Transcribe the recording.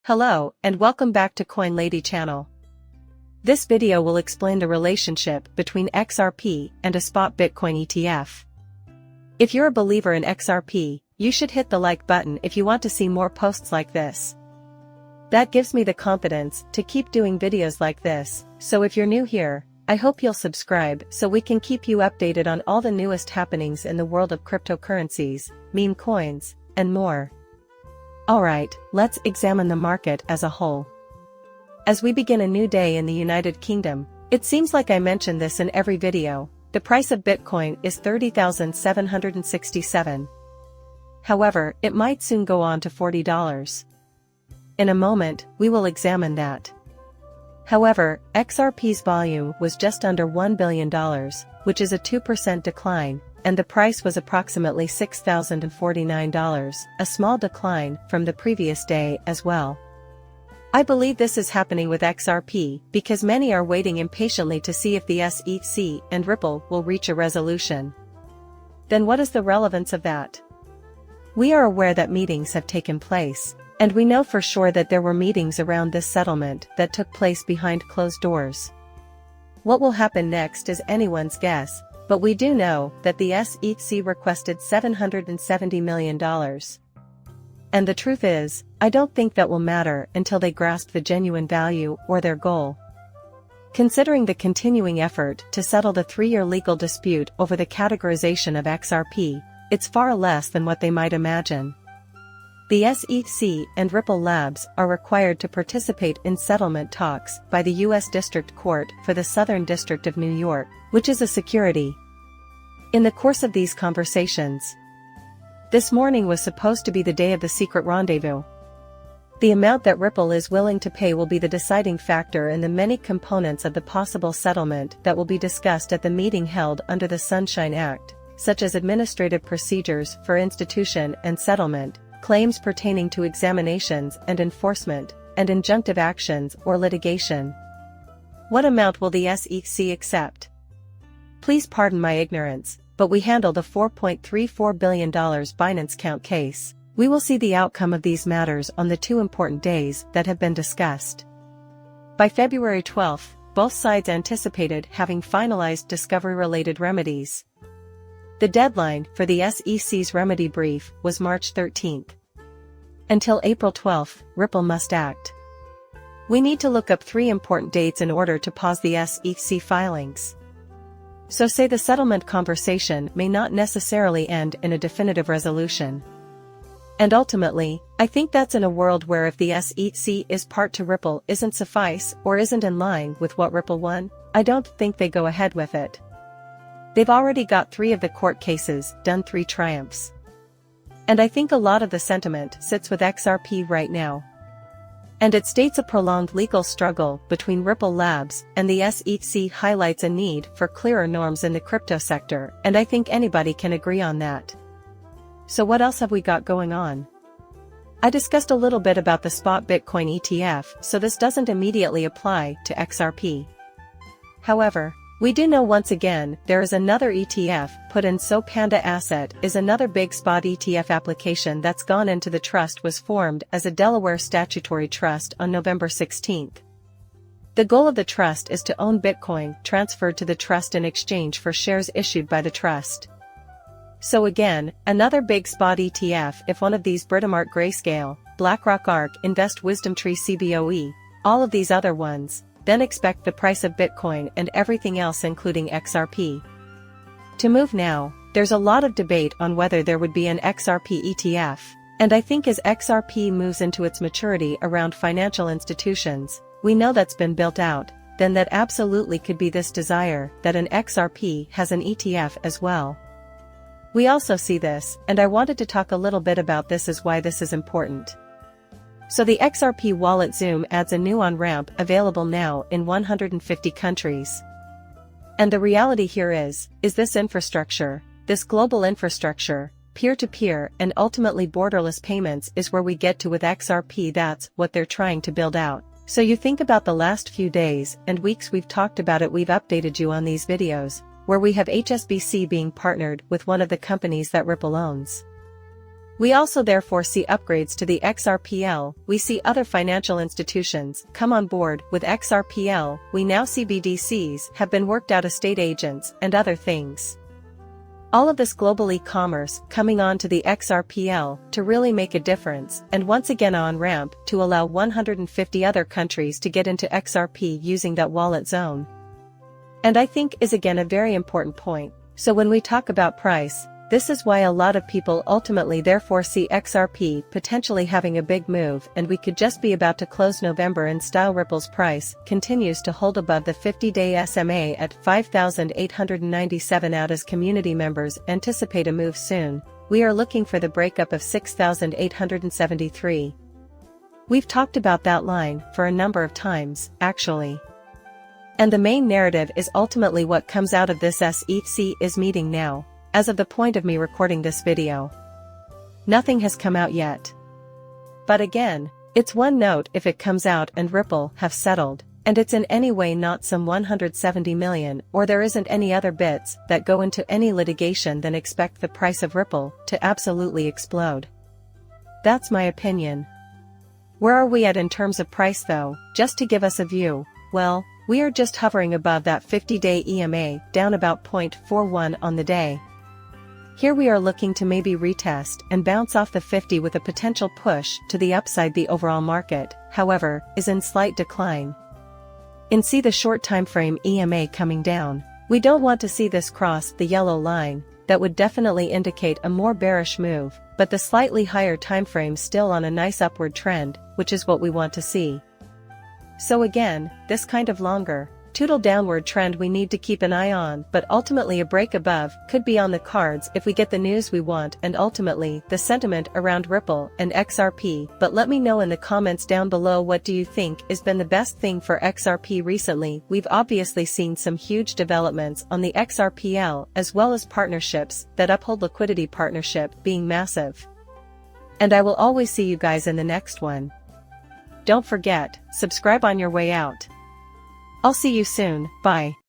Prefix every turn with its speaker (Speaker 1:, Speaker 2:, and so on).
Speaker 1: Hello, and welcome back to Coin Lady channel. This video will explain the relationship between XRP and a spot Bitcoin ETF. If you're a believer in XRP, you should hit the like button if you want to see more posts like this. That gives me the confidence to keep doing videos like this, so if you're new here, I hope you'll subscribe so we can keep you updated on all the newest happenings in the world of cryptocurrencies, meme coins, and more. Alright, let's examine the market as a whole. As we begin a new day in the United Kingdom, it seems like I mention this in every video, the price of Bitcoin is $30,767. However, it might soon go on to $40. In a moment, we will examine that. However, XRP's volume was just under $1 billion, which is a 2% decline, and the price was approximately $6,049, a small decline from the previous day as well. I believe this is happening with XRP because many are waiting impatiently to see if the SEC and Ripple will reach a resolution. Then what is the relevance of that? We are aware that meetings have taken place, and we know for sure that there were meetings around this settlement that took place behind closed doors. What will happen next is anyone's guess, but we do know that the SEC requested $770 million. And the truth is, I don't think that will matter until they grasp the genuine value or their goal. Considering the continuing effort to settle the 3-year legal dispute over the categorization of XRP, it's far less than what they might imagine. The SEC and Ripple Labs are required to participate in settlement talks by the U.S. District Court for the Southern District of New York, which is a security. In the course of these conversations, this morning was supposed to be the day of the secret rendezvous. The amount that Ripple is willing to pay will be the deciding factor in the many components of the possible settlement that will be discussed at the meeting held under the Sunshine Act, such as administrative procedures for institution and settlement, claims pertaining to examinations and enforcement, and injunctive actions or litigation. What amount will the SEC accept? Please pardon my ignorance, but we handle the $4.34 billion Binance count case. We will see the outcome of these matters on the 2 important days that have been discussed. By February 12, both sides anticipated having finalized discovery-related remedies. The deadline for the SEC's remedy brief was March 13. Until April 12, Ripple must act. We need to look up 3 important dates in order to pause the SEC filings. So say the settlement conversation may not necessarily end in a definitive resolution. And ultimately, I think that's in a world where if the SEC is part to Ripple isn't suffice or isn't in line with what Ripple won, I don't think they go ahead with it. They've already got 3 of the court cases done, 3 triumphs. And I think a lot of the sentiment sits with XRP right now. And it states a prolonged legal struggle between Ripple Labs and the SEC highlights a need for clearer norms in the crypto sector, and I think anybody can agree on that. So what else have we got going on? I discussed a little bit about the spot Bitcoin ETF, so this doesn't immediately apply to XRP. However, we do know once again there is another ETF put in, so Panda Asset is another big spot ETF application that's gone into the trust, was formed as a Delaware statutory trust on November 16. The goal of the trust is to own Bitcoin transferred to the trust in exchange for shares issued by the trust. So again, another big spot ETF. If one of these Britomart Grayscale, BlackRock ARK, Invest WisdomTree CBOE, all of these other ones, then expect the price of Bitcoin and everything else including XRP to move now. There's a lot of debate on whether there would be an XRP ETF, and I think as XRP moves into its maturity around financial institutions, we know that's been built out, then that absolutely could be this desire that an XRP has an ETF as well. We also see this, and I wanted to talk a little bit about this as why this is important. So the XRP wallet Zoom adds a new on-ramp available now in 150 countries. And the reality here is this infrastructure, this global infrastructure, peer-to-peer and ultimately borderless payments is where we get to with XRP. That's what they're trying to build out. So you think about the last few days and weeks we've talked about it, we've updated you on these videos, where we have HSBC being partnered with one of the companies that Ripple owns. We also therefore see upgrades to the XRPL. We see other financial institutions come on board with XRPL. We now see BDCs have been worked out, estate agents and other things. All of this global e-commerce coming on to the XRPL to really make a difference, and once again on ramp to allow 150 other countries to get into XRP using that wallet zone. And I think is again a very important point. So when we talk about price, this is why a lot of people ultimately therefore see XRP potentially having a big move, and we could just be about to close November and style Ripple's price continues to hold above the 50-day SMA at 5,897 out as community members anticipate a move soon. We are looking for the breakup of 6,873. We've talked about that line for a number of times, actually. And the main narrative is ultimately what comes out of this SEC is meeting now. As of the point of me recording this video, nothing has come out yet. But again, it's one note if it comes out and Ripple have settled, and it's in any way not some 170 million, or there isn't any other bits that go into any litigation, then expect the price of Ripple to absolutely explode. That's my opinion. Where are we at in terms of price though? Just to give us a view, well, we are just hovering above that 50-day EMA, down about 0.41 on the day. Here we are looking to maybe retest and bounce off the 50 with a potential push to the upside. The overall market, however, is in slight decline. And see the short time frame EMA coming down. We don't want to see this cross the yellow line. That would definitely indicate a more bearish move, but the slightly higher time frame still on a nice upward trend, which is what we want to see. So again, this kind of longer toodle downward trend we need to keep an eye on, but ultimately a break above could be on the cards if we get the news we want and ultimately the sentiment around Ripple and XRP. But let me know in the comments down below, what do you think has been the best thing for XRP recently? We've obviously seen some huge developments on the XRPL as well as partnerships that uphold liquidity, partnership being massive. And I will always see you guys in the next one. Don't forget, subscribe on your way out. I'll see you soon, bye.